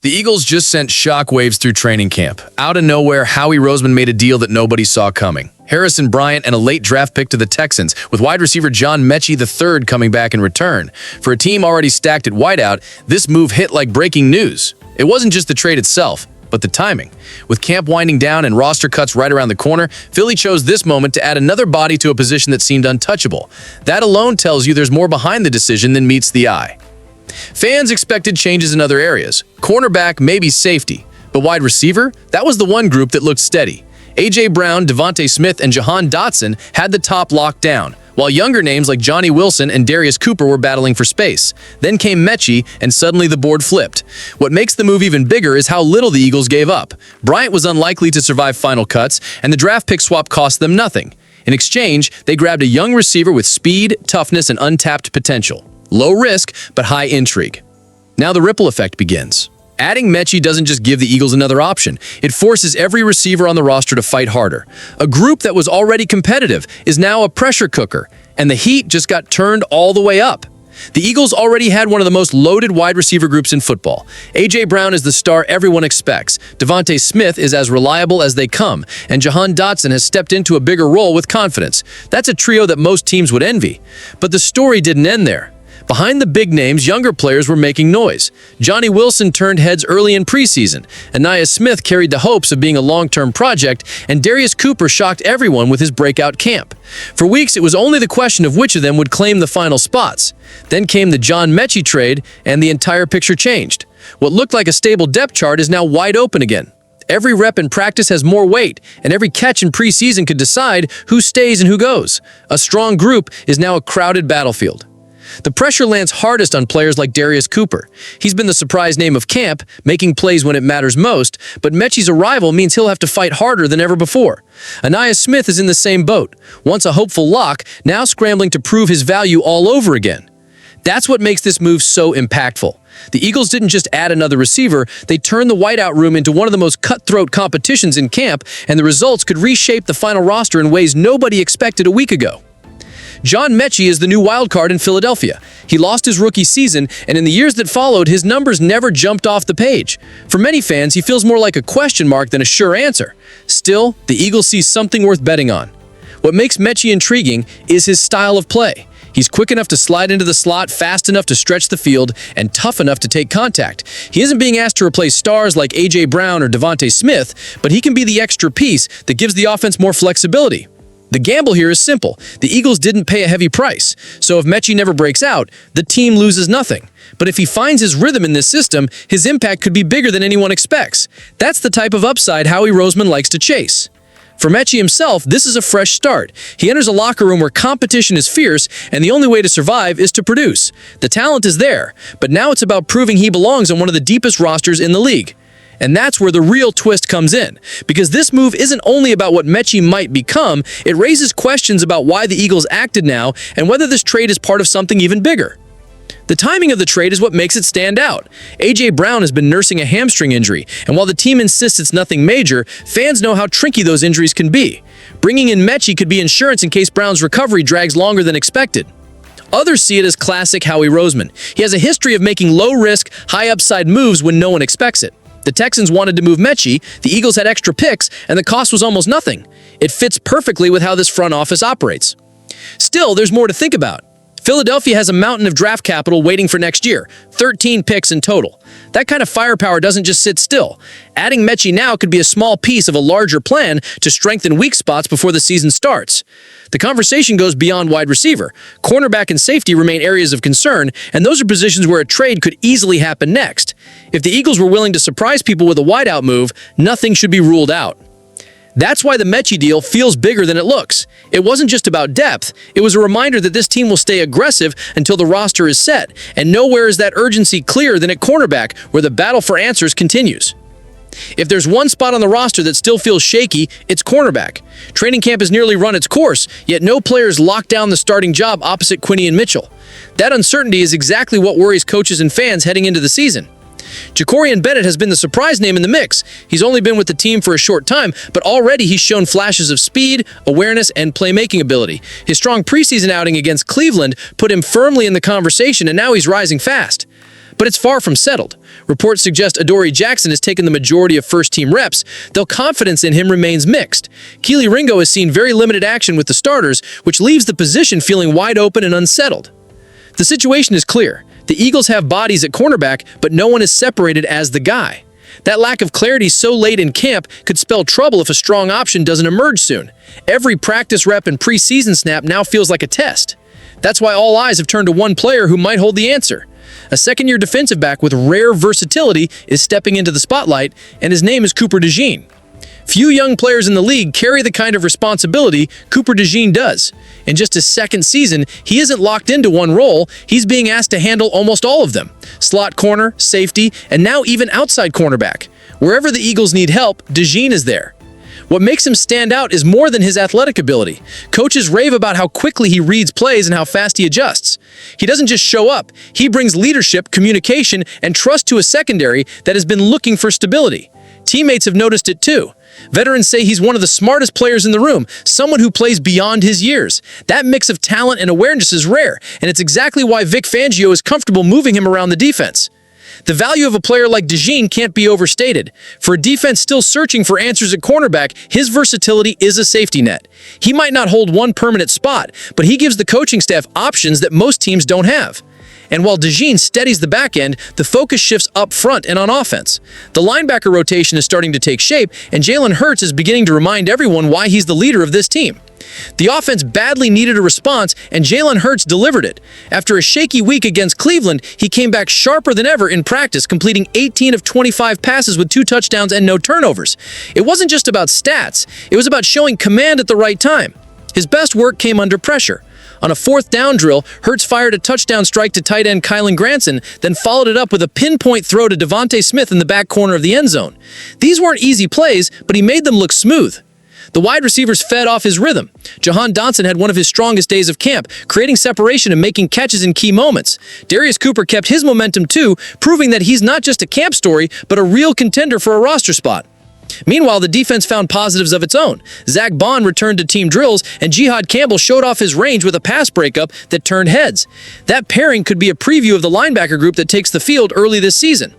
The Eagles just sent shockwaves through training camp. Out of nowhere, Howie Roseman made a deal that nobody saw coming. Harrison Bryant and a late draft pick to the Texans, with wide receiver John Metchie III coming back in return. For a team already stacked at wideout, this move hit like breaking news. It wasn't just the trade itself, but the timing. With camp winding down and roster cuts right around the corner, Philly chose this moment to add another body to a position that seemed untouchable. That alone tells you there's more behind the decision than meets the eye. Fans expected changes in other areas. Cornerback, maybe safety. But wide receiver? That was the one group that looked steady. A.J. Brown, DeVonta Smith, and Jahan Dotson had the top locked down, while younger names like Johnny Wilson and Darius Cooper were battling for space. Then came Metchie, and suddenly the board flipped. What makes the move even bigger is how little the Eagles gave up. Bryant was unlikely to survive final cuts, and the draft pick swap cost them nothing. In exchange, they grabbed a young receiver with speed, toughness, and untapped potential. Low risk, but high intrigue. Now the ripple effect begins. Adding Metchie doesn't just give the Eagles another option. It forces every receiver on the roster to fight harder. A group that was already competitive is now a pressure cooker, and the heat just got turned all the way up. The Eagles already had one of the most loaded wide receiver groups in football. A.J. Brown is the star everyone expects. DeVonta Smith is as reliable as they come, and Jahan Dotson has stepped into a bigger role with confidence. That's a trio that most teams would envy. But the story didn't end there. Behind the big names, younger players were making noise. Johnny Wilson turned heads early in preseason. Anaya Smith carried the hopes of being a long-term project, and Darius Cooper shocked everyone with his breakout camp. For weeks, it was only the question of which of them would claim the final spots. Then came the John Metchi trade, and the entire picture changed. What looked like a stable depth chart is now wide open again. Every rep in practice has more weight, and every catch in preseason could decide who stays and who goes. A strong group is now a crowded battlefield. The pressure lands hardest on players like Darius Cooper. He's been the surprise name of camp, making plays when it matters most, but Metchie's arrival means he'll have to fight harder than ever before. Anaya Smith is in the same boat. Once a hopeful lock, now scrambling to prove his value all over again. That's what makes this move so impactful. The Eagles didn't just add another receiver, they turned the whiteout room into one of the most cutthroat competitions in camp, and the results could reshape the final roster in ways nobody expected a week ago. John Metchie is the new wildcard in Philadelphia. He lost his rookie season, and in the years that followed, his numbers never jumped off the page. For many fans, he feels more like a question mark than a sure answer. Still, the Eagles see something worth betting on. What makes Metchie intriguing is his style of play. He's quick enough to slide into the slot, fast enough to stretch the field, and tough enough to take contact. He isn't being asked to replace stars like A.J. Brown or DeVonta Smith, but he can be the extra piece that gives the offense more flexibility. The gamble here is simple. The Eagles didn't pay a heavy price, so if Metchie never breaks out, the team loses nothing. But if he finds his rhythm in this system, his impact could be bigger than anyone expects. That's the type of upside Howie Roseman likes to chase. For Metchie himself, this is a fresh start. He enters a locker room where competition is fierce, and the only way to survive is to produce. The talent is there, but now it's about proving he belongs on one of the deepest rosters in the league. And that's where the real twist comes in. Because this move isn't only about what Metchie might become, it raises questions about why the Eagles acted now and whether this trade is part of something even bigger. The timing of the trade is what makes it stand out. A.J. Brown has been nursing a hamstring injury, and while the team insists it's nothing major, fans know how tricky those injuries can be. Bringing in Metchie could be insurance in case Brown's recovery drags longer than expected. Others see it as classic Howie Roseman. He has a history of making low-risk, high-upside moves when no one expects it. The Texans wanted to move Metchie, the Eagles had extra picks, and the cost was almost nothing. It fits perfectly with how this front office operates. Still, there's more to think about. Philadelphia has a mountain of draft capital waiting for next year, 13 picks in total. That kind of firepower doesn't just sit still. Adding Metchie now could be a small piece of a larger plan to strengthen weak spots before the season starts. The conversation goes beyond wide receiver. Cornerback and safety remain areas of concern, and those are positions where a trade could easily happen next. If the Eagles were willing to surprise people with a wideout move, nothing should be ruled out. That's why the Metchie deal feels bigger than it looks. It wasn't just about depth, it was a reminder that this team will stay aggressive until the roster is set, and nowhere is that urgency clearer than at cornerback, where the battle for answers continues. If there's one spot on the roster that still feels shaky, it's cornerback. Training camp has nearly run its course, yet no players locked down the starting job opposite Quinion Mitchell. That uncertainty is exactly what worries coaches and fans heading into the season. Jacorian Bennett has been the surprise name in the mix. He's only been with the team for a short time, but already he's shown flashes of speed, awareness, and playmaking ability. His strong preseason outing against Cleveland put him firmly in the conversation, and now he's rising fast. But it's far from settled. Reports suggest Adoree Jackson has taken the majority of first-team reps, though confidence in him remains mixed. Kelee Ringo has seen very limited action with the starters, which leaves the position feeling wide open and unsettled. The situation is clear. The Eagles have bodies at cornerback, but no one is separated as the guy. That lack of clarity so late in camp could spell trouble if a strong option doesn't emerge soon. Every practice rep and preseason snap now feels like a test. That's why all eyes have turned to one player who might hold the answer. A second-year defensive back with rare versatility is stepping into the spotlight, and his name is Cooper DeJean. Few young players in the league carry the kind of responsibility Cooper DeJean does. In just his second season, he isn't locked into one role. He's being asked to handle almost all of them. Slot corner, safety, and now even outside cornerback. Wherever the Eagles need help, DeJean is there. What makes him stand out is more than his athletic ability. Coaches rave about how quickly he reads plays and how fast he adjusts. He doesn't just show up. He brings leadership, communication, and trust to a secondary that has been looking for stability. Teammates have noticed it too. Veterans say he's one of the smartest players in the room, someone who plays beyond his years. That mix of talent and awareness is rare, and it's exactly why Vic Fangio is comfortable moving him around the defense. The value of a player like DeJean can't be overstated. For a defense still searching for answers at cornerback, his versatility is a safety net. He might not hold one permanent spot, but he gives the coaching staff options that most teams don't have. And while DeJean steadies the back end, the focus shifts up front and on offense. The linebacker rotation is starting to take shape, and Jalen Hurts is beginning to remind everyone why he's the leader of this team. The offense badly needed a response, and Jalen Hurts delivered it. After a shaky week against Cleveland, he came back sharper than ever in practice, completing 18 of 25 passes with 2 touchdowns and no turnovers. It wasn't just about stats, it was about showing command at the right time. His best work came under pressure. On a 4th down drill, Hurts fired a touchdown strike to tight end Kylen Granson, then followed it up with a pinpoint throw to DeVonta Smith in the back corner of the end zone. These weren't easy plays, but he made them look smooth. The wide receivers fed off his rhythm. Jahan Dotson had one of his strongest days of camp, creating separation and making catches in key moments. Darius Cooper kept his momentum too, proving that he's not just a camp story, but a real contender for a roster spot. Meanwhile, the defense found positives of its own. Zach Bond returned to team drills, and Jihad Campbell showed off his range with a pass breakup that turned heads. That pairing could be a preview of the linebacker group that takes the field early this season.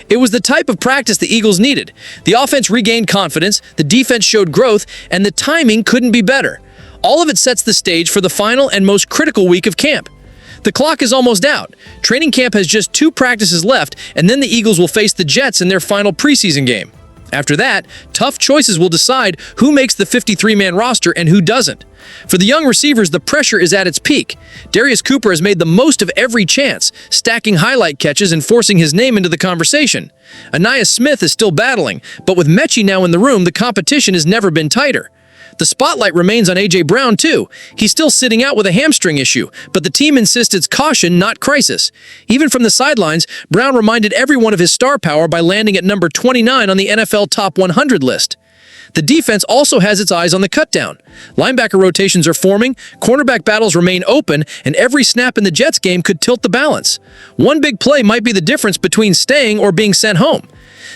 It was the type of practice the Eagles needed. The offense regained confidence, the defense showed growth, and the timing couldn't be better. All of it sets the stage for the final and most critical week of camp. The clock is almost out. Training camp has just 2 practices left, and then the Eagles will face the Jets in their final preseason game. After that, tough choices will decide who makes the 53-man roster and who doesn't. For the young receivers, the pressure is at its peak. Darius Cooper has made the most of every chance, stacking highlight catches and forcing his name into the conversation. Ainias Smith is still battling, but with Metchie now in the room, the competition has never been tighter. The spotlight remains on A.J. Brown, too. He's still sitting out with a hamstring issue, but the team insists it's caution, not crisis. Even from the sidelines, Brown reminded everyone of his star power by landing at number 29 on the NFL Top 100 list. The defense also has its eyes on the cutdown. Linebacker rotations are forming, cornerback battles remain open, and every snap in the Jets game could tilt the balance. One big play might be the difference between staying or being sent home.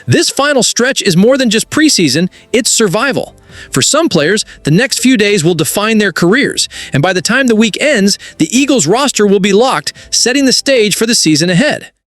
This final stretch is more than just preseason, it's survival. For some players, the next few days will define their careers, and by the time the week ends, the Eagles roster will be locked, setting the stage for the season ahead.